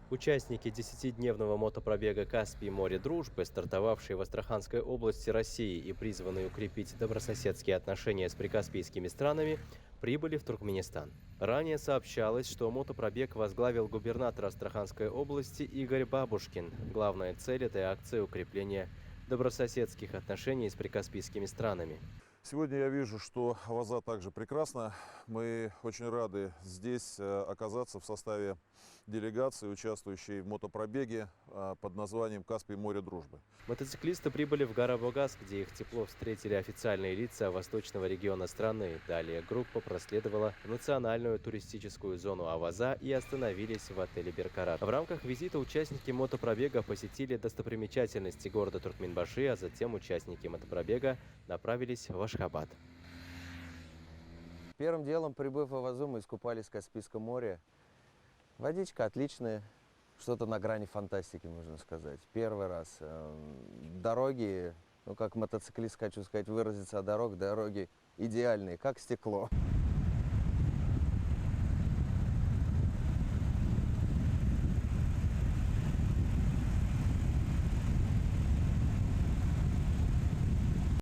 Участники 10-дневного мотопробега «Каспий. Море дружбы», стартовавшие в Астраханской области России и призванные укрепить добрососедские отношения с прикаспийскими странами, прибыли в Туркменистан. Ранее сообщалось, что мотопробег возглавил губернатор Астраханской области Игорь Бабушкин. Главная цель этой акции – укрепление добрососедских отношений с прикаспийскими странами. Сегодня я вижу, что Аваза также прекрасна. Мы очень рады здесь оказаться в составе делегации, участвующей в мотопробеге под названием «Каспий. Море дружбы». Мотоциклисты прибыли в Гарабогаз, где их тепло встретили официальные лица восточного региона страны. Далее группа проследовала в национальную туристическую зону Аваза и остановились в отеле «Беркарат». В рамках визита участники мотопробега посетили достопримечательности города Туркменбаши, а затем участники мотопробега направились в Ашхабад. Первым делом, прибыв в Авазу, мы искупались в Каспийском море. Водичка отличная, что-то на грани фантастики, можно сказать. Первый раз. Дороги, ну как мотоциклист, хочу сказать, выразиться о дороге, дороги идеальные, как стекло.